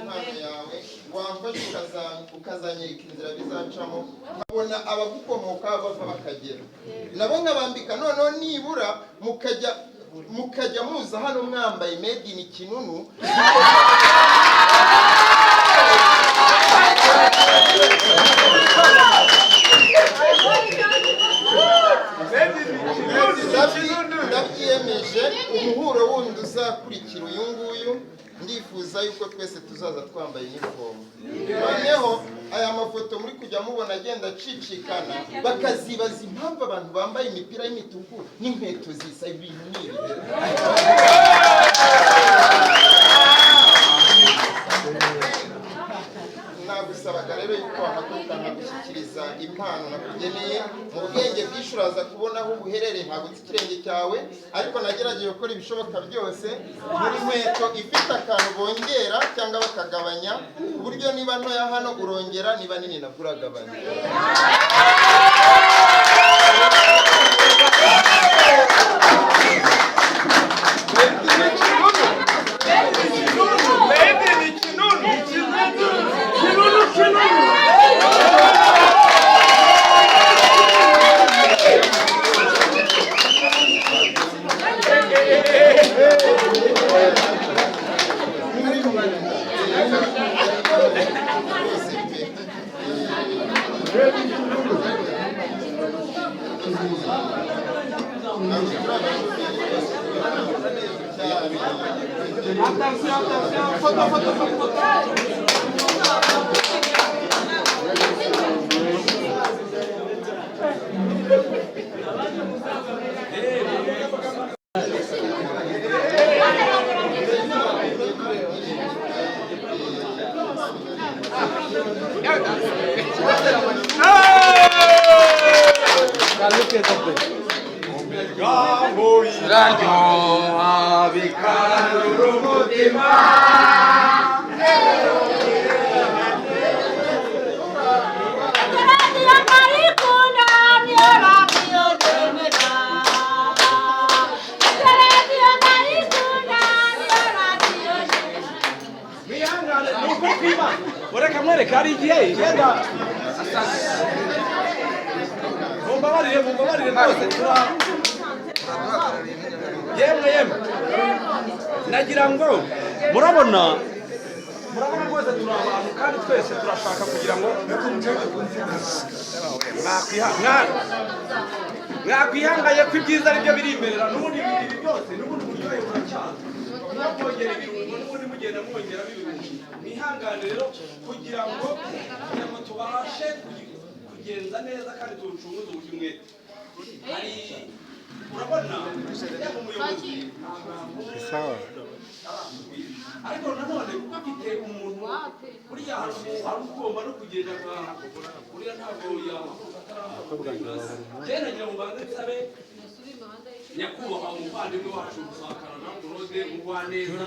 impano yawe wamfasha ukazanyereka inzira bizacamo nkabona abagukomoka bava bakagera nabo nkabambika noneho nibura mukajya muza hano mwambaye made in kinunu ndabyiyemeje umuhuro wundi uzakurikira uyu nguyu ndifuza yuko twese tuzaza twambaye uniform noneho aya mafoto muri kujya mubona agenda acicikana bakazibaza impamvu abantu bambaye imipira y'imituku n'inkweto zisa ibintu n'ibi nagusabaga rero yuko wahaguruka nkagushyikiriza impano nakugeneye mu bwenge bwinshi uraza kubona aho ubuherereye ntabwo nzi ikirenge cyawe ariko nagerageje gukora ibishoboka byose muri nkweto ifite akantu bongera cyangwa bakagabanya ku buryo niba ntoya hano urongera niba nini nabwo uragabanya nagira ngo murabona rwose turi abantu kandi twese turashaka kugira ngo mwakwihangaye ko ibyiza ari byo biri imbere n'ubundi ibi byose n'ubundi buryohe buracyaza mwakongera ibirungo n'ubundi mugenda mwongera ibirungo mwihangane rero kugira ngo tubashe kugenza neza kandi tuwucunguze uburyo umwe hari urabona yaba umuyobozi ariko nanone kuko afite umuntu buriya hari ugomba no kugenda buriya ntabwo yahagarara kera ngira ngo mbanze nsabe nyakubahwa umuvandimwe wacu gusakara na Claude Mugwaneza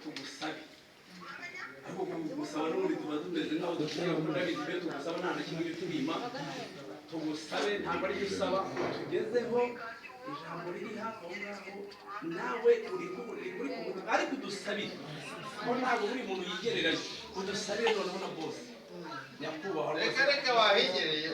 tugusabe ariko gusaba n'ubundi tuba tumeze nk'aho dushobora gukora ibintu tugusaba nta na kimwe turima tugusabe ntabwo ari usaba tugezeho ijambo riri hafi aho ngaho nawe uri ariko udusabire ko ntabwo buri muntu yigereranya udusabire noneho na bose nyakubahwa reka wahigereye